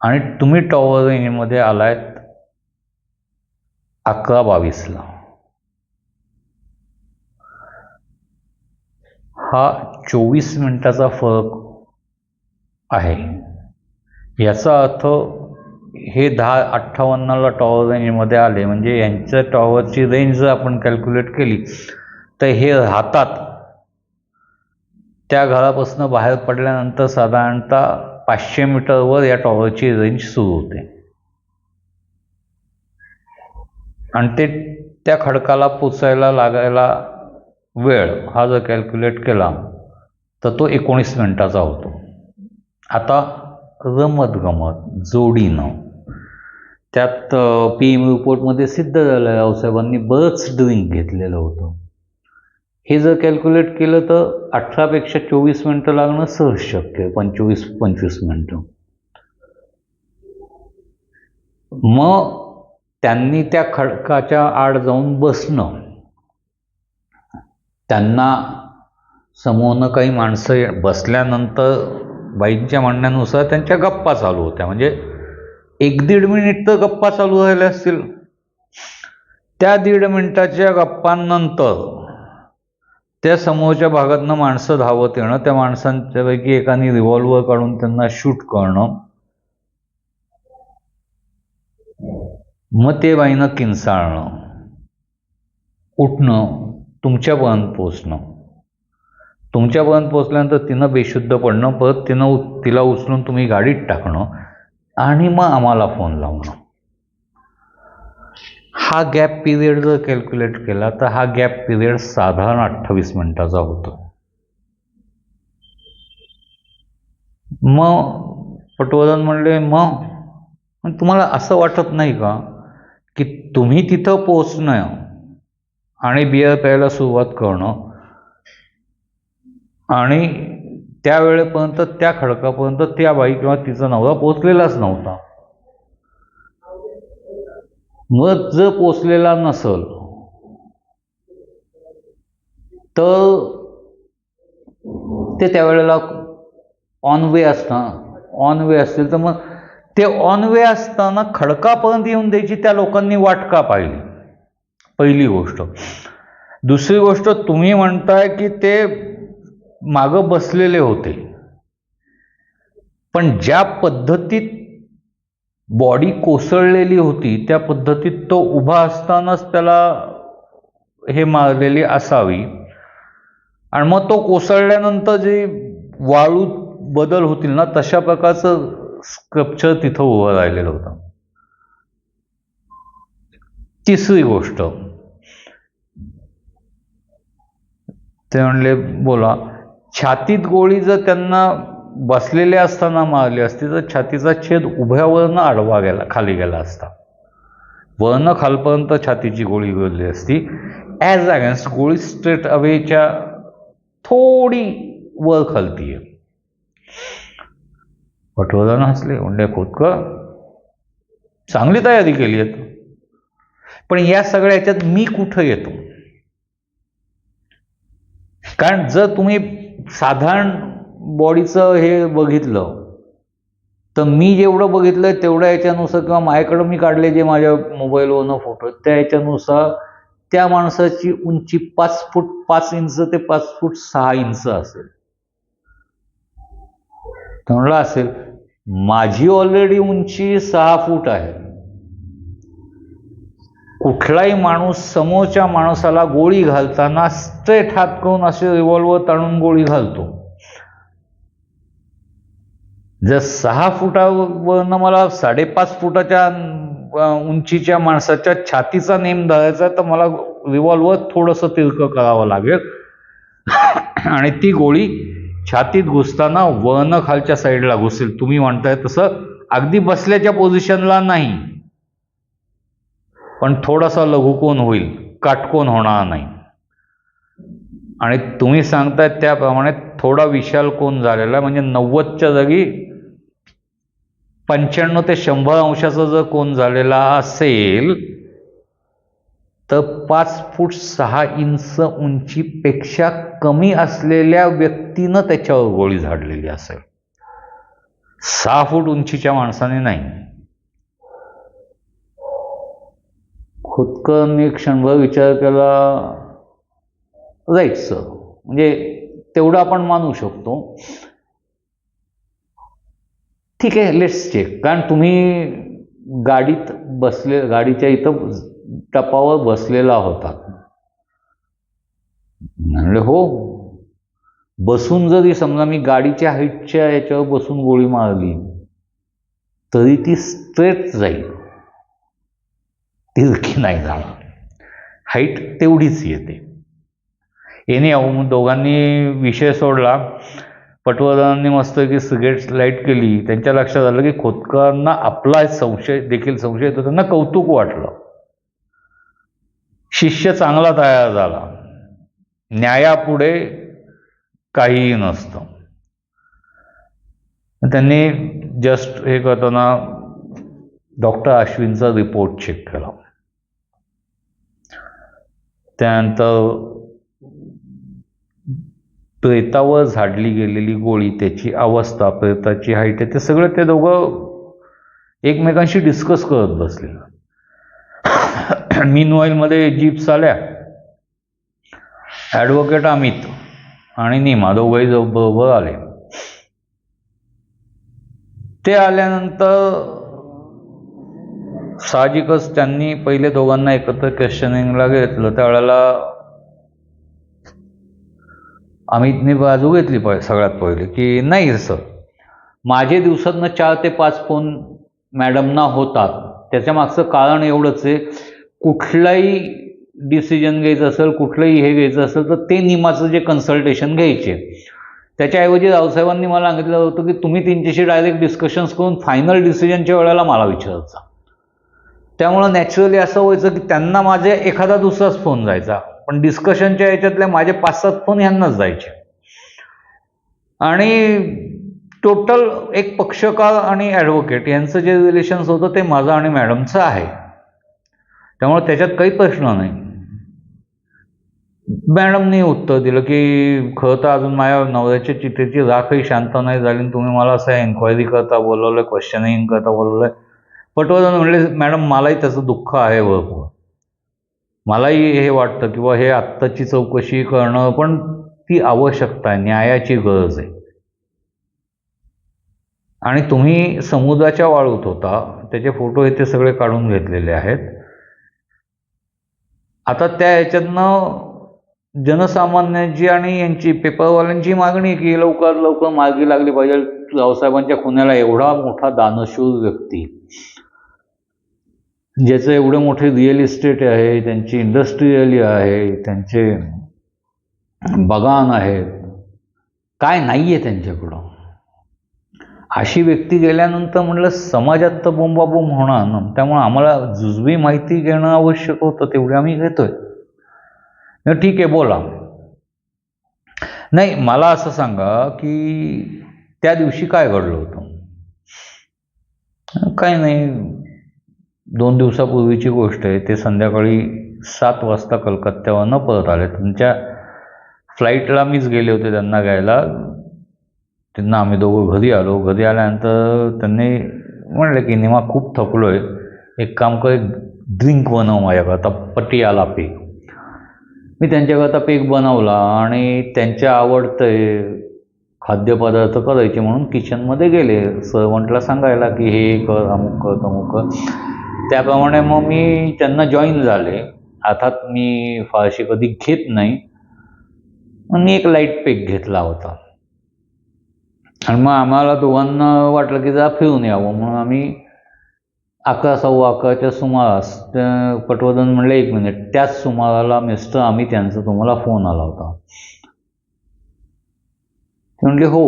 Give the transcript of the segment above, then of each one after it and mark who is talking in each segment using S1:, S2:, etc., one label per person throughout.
S1: आणि तुम्ही टॉवर रेंजमध्ये आलायत 11:22ला. हा 24 मिनिटाचा फरक आहे. याचा अर्थ हे 10:58ला टॉवर रेंजमध्ये आले, म्हणजे यांच्या टॉवरची रेंज जर आपण कॅल्क्युलेट केली तर हे राहतात त्या घरापासून बाहेर पडल्यानंतर साधारणतः 500 मीटरवर या टॉवरची रेंज सुरू होते. आणि ते त्या खडकाला पोचायला लागायला वेळ हा जर कॅल्क्युलेट केला तर तो 19 मिनिटाचा होतो. आता रमत गमत जोडीनं त्यात PM रिपोर्टमध्ये सिद्ध झालं, रावसाहेबांनी बरंच ड्रिंक घेतलेलं होतं. हे जर कॅल्क्युलेट केलं तर 18पेक्षा 24 मिनिटं लागणं सहज शक्य आहे, 25 मिनिटं. मग त्यांनी त्या खडकाच्या आड जाऊन बसणं, त्यांना समोरनं काही माणसं बसल्यानंतर बाईंच्या म्हणण्यानुसार त्यांच्या गप्पा चालू होत्या, म्हणजे 1-1.5 मिनिट तर गप्पा चालू राहिल्या असतील. त्या 1.5 मिनिटाच्या गप्पांनंतर त्या समोरच्या भागातनं माणसं धावत येणं, त्या माणसांच्यापैकी एकाने रिव्हॉल्वर काढून त्यांना शूट करणं, मग ते बाईनं किंचाळणं, उठणं, तुमच्यापर्यंत पोचणं, तुमच्यापर्यंत पोचल्यानंतर तिनं बेशुद्ध पडणं, परत तिला उचलून तुम्ही गाडीत टाकणं आणि मग आम्हाला फोन लावणं. हा गॅप पिरियड जर कॅल्क्युलेट केला तर हा गॅप पिरियड साधारण 28 मिनिटाचा होतो. मग पटवर्धन म्हणले, मग तुम्हाला असं वाटत नाही का की तुम्ही तिथं पोचणं आणि बियर प्यायला सुरुवात करणं आणि त्यावेळेपर्यंत त्या खडकापर्यंत त्या बाई किंवा तिचा नवरा पोचलेलाच नव्हता. मग जर पोचलेला नसल तर ते त्यावेळेला ऑन वे असतील तर मग ते ऑन वे असताना खडकापर्यंत येऊन द्यायची त्या लोकांनी वाट का पाहिली, पहिली गोष्ट. दुसरी गोष्ट, तुम्ही म्हणताय की ते मागं बसलेले होते, पण ज्या पद्धतीत बॉडी कोसळलेली होती त्या पद्धतीत तो उभा असतानाच त्याला हे मारलेली असावी, आणि मग तो कोसळल्यानंतर जे वाळू बदल होतील ना तशा प्रकारचं स्कल्पचर तिथं उभं राहिलेलं होतं. तिसरी गोष्ट, ते म्हणले बोला, छातीत गोळी जर त्यांना बसलेले असताना मारली असती तर छातीचा छेद उभ्यावरनं आडवा गेला, खाली गेला असता, वरनं खालपर्यंत छातीची गोळी गेली असती. ॲज अगेन्स्ट गोळी स्ट्रेट अवेच्या थोडी वर खालती आहे. पटवर्धन हसले, म्हणजे खोतकर चांगली तयारी केली आहे, पण या सगळ्या ह्याच्यात मी कुठं येतो? कारण जर तुम्ही साधारण बॉडीचं हे बघितलं तर मी जेवढं बघितलंय तेवढ्या याच्यानुसार किंवा माझ्याकडं मी काढले जे माझ्या मोबाईलवरनं फोटो त्या याच्यानुसार त्या माणसाची उंची 5 फूट 5 इंच ते 5 फूट 6 इंच असेल. तर म्हणलं असेल, माझी ऑलरेडी उंची 6 फूट आहे. कुठलाही माणूस समोरच्या माणसाला गोळी घालताना स्ट्रेट हात करून असे रिव्हॉल्वर ताणून गोळी घालतो. जर 6 फुटावरनं मला 5.5 फुटाच्या उंचीच्या माणसाच्या छातीचा नेम धरायचा तर मला रिव्हॉल्वर थोडंसं तिरकं करावं लागेल आणि ती गोळी छातीत घुसताना वरनं खालच्या साईडला घुसेल. तुम्ही म्हणताय तसं अगदी बसल्याच्या पोझिशनला नाही, पण थोडासा लघुकोन होईल, काटकोन होणार नाही. आणि तुम्ही सांगताय त्याप्रमाणे थोडा विशाल कोन झालेला, म्हणजे 90च्या जागी 95 ते 100 अंशाचा जर कोन झालेला असेल तर 5 फूट 6 इंच उंचीपेक्षा कमी असलेल्या व्यक्तीनं त्याच्यावर गोळी झाडलेली असेल. 6 फूट उंचीच्या माणसाने नाही. खोतकरांनी क्षणभर विचार केला, राईट सर, म्हणजे तेवढं आपण मानू शकतो. ठीक आहे, लेट्स चेक. कारण तुम्ही गाडीत गाडीच्या इथं टपावर बसलेला होता. म्हणले हो. बसून जरी समजा मी गाडीच्या हाईटच्या याच्यावर बसून गोळी मारली तरी ती स्ट्रेट जाईल, तिरकी नाही जाणार. हाईट तेवढीच येते. मग दोघांनी विषय सोडला. पटवर्धनांनी मस्त की सिगरेट लाईट केली. त्यांच्या लक्षात आलं की खोतकरांना आपला संशय येतो. त्यांना कौतुक वाटलं. शिष्य चांगला तयार झाला. न्यायापुढे काहीही नसतं. त्यांनी जस्ट हे करताना डॉक्टर अश्विनचा रिपोर्ट चेक केला. त्यानंतर प्रेतावर झाडली गेलेली गोळी, त्याची अवस्था, प्रेताची हाईट, ते सगळं ते दोघं एकमेकांशी डिस्कस करत बसले. मीनवाईलमध्ये जीप्स आल्या. ॲडव्होकेट अमित आणि नीमा दोघंही बरोबर आले. ते आल्यानंतर साहजिकच त्यांनी पहिले दोघांना एकत्र क्वेश्चनिंगला घेतलं. त्यावेळेला अमितने बाजू घेतली सगळ्यात पहिले की नाही सर, माझे दिवसातनं 4 ते 5 फोन मॅडमना होतात. त्याच्या मागचं कारण एवढंच आहे, कुठलाही डिसिजन घ्यायचं असेल, कुठलंही हे घ्यायचं असेल तर ते निमाचं जे कन्सल्टेशन घ्यायचे. त्याच्याऐवजी रावसाहेबांनी मला सांगितलं होतं की तुम्ही त्यांच्याशी डायरेक्ट डिस्कशन्स करून फायनल डिसिजनच्या वेळेला मला विचारायचा. त्यामुळं नॅचरली असं व्हायचं की त्यांना माझे एखादा दुसराच फोन जायचा, पण डिस्कशनच्या याच्यातले माझे 5-7 फोन ह्यांनाच जायचे. आणि टोटल एक पक्षकार आणि ॲडव्होकेट यांचं जे रिलेशन्स होतं ते माझं आणि मॅडमचं आहे. त्यामुळे त्याच्यात काही प्रश्न नाही. मॅडमनी उत्तर दिलं की खरं तर अजून माझ्या नवऱ्याच्या चितेची राखही शांत नाही झाली, तुम्ही मला असं एन्क्वायरी करता बोलवलं, क्वेश्चनिंग करता बोलवलं. पटवर्धन म्हणले, मॅडम मलाही त्याचं दुःख आहे भरपूर, मलाही हे वाटतं किंवा हे आत्ताची चौकशी करणं पण ती आवश्यकता आहे, न्यायाची गरज आहे. आणि तुम्ही समुद्राच्या वाळूत होता, त्याचे फोटो इथे सगळे काढून घेतलेले आहेत. आता त्या ह्याच्यातनं जनसामान्यांची आणि यांची पेपरवाल्यांची मागणी की लवकर लवकर मार्गी लागली पाहिजे. रावसाहेबांच्या खुन्याला एवढा मोठा दानशूर व्यक्ती, ज्याचं एवढे मोठे रिअल इस्टेट आहे, त्यांची इंडस्ट्रियली आहे, त्यांचे बगान आहेत, काय नाही आहे त्यांच्याकडं. अशी व्यक्ती गेल्यानंतर म्हटलं समाजात तर बोंबाबोंब होणार ना. त्यामुळे आम्हाला जुजवी माहिती घेणं आवश्यक होतं, तेवढी आम्ही घेतोय. ठीक आहे बोला. नाही, मला असं सांगा की त्या दिवशी काय घडलं होतं. काही नाही, 2 दिवसापूर्वीची गोष्ट आहे. ते संध्याकाळी 7 वाजता कलकत्त्यावरनं परत आले. त्यांच्या फ्लाईटला मीच गेले होते त्यांना घ्यायला. त्यांना आम्ही दोघं घरी आलो. घरी आल्यानंतर त्यांनी म्हणले की निमा खूप थकलो आहे, एक काम कर, ड्रिंक बनव माझ्याकरता, पटियाला पेक. मी त्यांच्याकरता पेक बनवला आणि त्यांच्या आवडतं खाद्यपदार्थ करायचे म्हणून किचनमध्ये गेले. सर्वंटला सांगायला की हे कर, अमुक कर, तमुक कर. त्याप्रमाणे मग मी त्यांना जॉईन झाले. अर्थात मी फारशी कधी घेत नाही, मी एक लाईट पेक घेतला होता. आणि मग आम्हाला दोघांना वाटलं की जरा फिरून यावं, म्हणून आम्ही 11-11:15च्या सुमारास पटवर्धन म्हणले 1 मिनिट, त्याच सुमाराला मिस्टर अमित यांचा तुम्हाला फोन आला होता. ते म्हणले हो.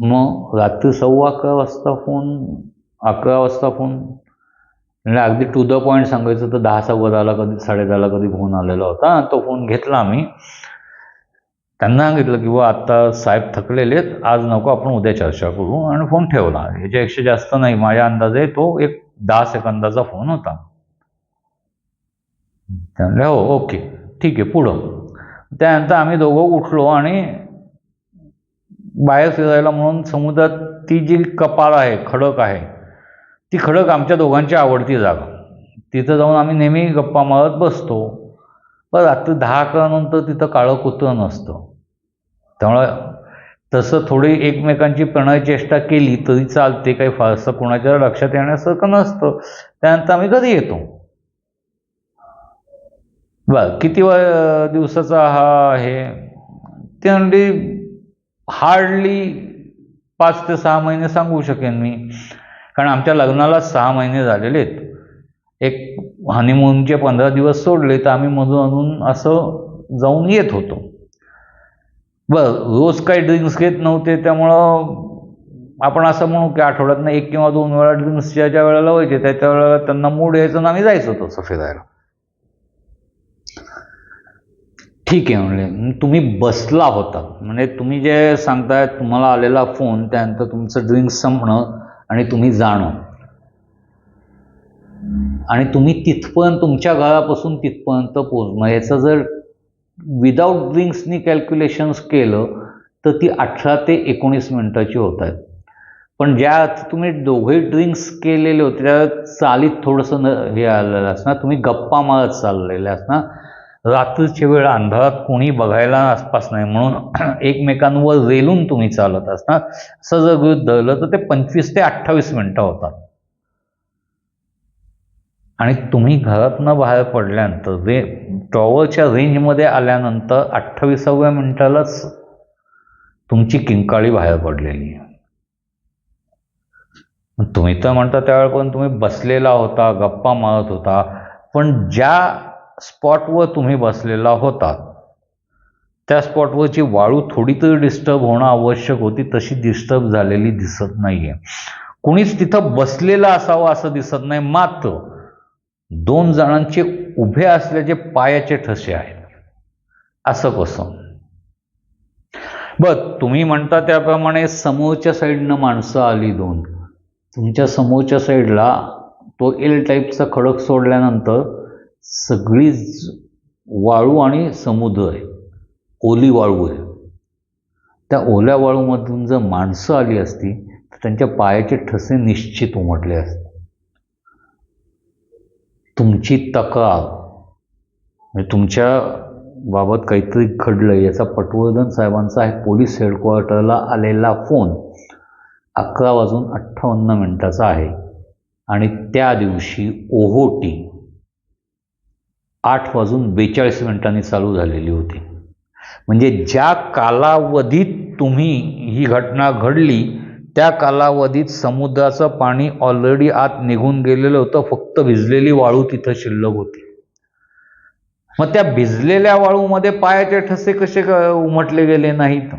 S1: मग रात्री 11:15 वाजता फोन, 11 वाजता फोन, म्हणजे अगदी टू द पॉईंट सांगायचं तर 10:15ला कधी 10:30ला कधी फोन आलेला होता. तो फोन घेतला आम्ही. त्यांना सांगितलं की बा आत्ता साहेब थकलेले आहेत, आज नको, आपण उद्या चर्चा करू, आणि फोन ठेवला. ह्याच्यापेक्षा जास्त नाही, माझ्या अंदाजे तो एक 10 सेकंदाचा फोन होता. त्यामुळे हो ओके ठीक आहे पुढं. त्यानंतर आम्ही दोघं उठलो आणि बाहेर फिरायला म्हणून समुद्रात ती जी कपाल आहे, खडक आहे, ती खडक आमच्या दोघांची आवडती जागा. तिथं जाऊन आम्ही नेहमी गप्पा मारत बसतो. पण रात्री 10-11 नंतर तिथं काळं कुत्रं नसतं. त्यामुळं तसं थोडी एकमेकांची प्रणयचेष्टा केली तरी चालते, काही फारसं कोणाच्या लक्षात येण्यासारखं नसतं. त्यानंतर आम्ही घरी येतो. बरं, किती दिवसाचा हा आहे ते म्हणजे हार्डली 5 ते 6 महिने सांगू शकेन मी, कारण आमच्या लग्नाला 6 महिने झालेले आहेत. एक हनीमूनचे 15 दिवस सोडले तर आम्ही मधून असं जाऊन येत होतो. बरं, रोज काही ड्रिंक्स घेत नव्हते, त्यामुळं आपण असं म्हणू की आठवड्यातनं 1 किंवा 2 वेळा ड्रिंक्स ज्या वेळेला व्हायचे त्याच्या वेळेला त्यांना मूड यायचं आणि आम्ही जायचो तसं फिरायला. ठीक आहे म्हणले, तुम्ही बसला होता म्हणजे तुम्ही जे सांगताय तुम्हाला आलेला फोन, त्यानंतर तुमचं ड्रिंक्स संपणं आणि तुम्ही जाणं, आणि तुम्ही तिथपर्यंत तुमच्या घरापासून तिथपर्यंत पोहोचणं, याचं जर विदाऊट ड्रिंक्सनी कॅल्क्युलेशन्स केलं तर ती 18 ते 19 मिनिटाची होत आहेत. पण ज्या तुम्ही दोघे ड्रिंक्स केलेले होते त्या चालीत थोडंसं हे आलेलं असणार, तुम्ही गप्पा मारत चाललेले असणार, रात्रीची वेळ, अंधारात कोणी बघायला आसपास नाही म्हणून एकमेकांवर रेलून तुम्ही चालत असणार. असं जर गृहीत धरलं तर ते 25 ते 28 मिनिटं होतात. आणि तुम्ही घरातनं बाहेर पडल्यानंतर टॉवरच्या रेंजमध्ये आल्यानंतर 28व्या मिनिटालाच तुमची किंकाळी बाहेर पडलेली आहे. तुम्ही तर म्हणता त्यावेळेपर्यंत तुम्ही बसलेला होता, गप्पा मारत होता, पण ज्या स्पॉटवर तुम्ही बसलेला होता त्या स्पॉटवरची वाळू थोडी तरी डिस्टर्ब होणं आवश्यक होती, तशी डिस्टर्ब झालेली दिसत नाहीये. कोणीच तिथं बसलेलं असावं असं दिसत नाही. मात्र 2 जणांचे उभे असल्याचे पायाचे ठसे आहेत. असं कसं? बरं, तुम्ही म्हणता त्याप्रमाणे समोरच्या साईडनं माणसं आली 2. तुमच्या समोरच्या साईडला तो एल टाईपचा खडक सोडल्यानंतर सगळी वाळू आणि समुद्र आहे, ओली वाळू आहे. त्या ओल्या वाळूमधून जर माणसं आली असती तर त्यांच्या पायाचे ठसे निश्चित उमटले असते. तुमची तक्रार म्हणजे तुमच्या बाबत काहीतरी घडलं याचा पटवर्धन साहेबांचा आहे पोलीस हेडक्वार्टरला आलेला फोन 11:58 आहे आणि त्या दिवशी ओहोटी 8:42 चालू झालेली होती. म्हणजे ज्या कालावधीत तुम्ही ही घटना घडली त्या कालावधीत समुद्राचं पाणी ऑलरेडी आत निघून गेलेलं होतं, फक्त भिजलेली वाळू तिथं शिल्लक होती. मग त्या भिजलेल्या वाळूमध्ये पायाचे ठसे कसे उमटले गेले नाहीत?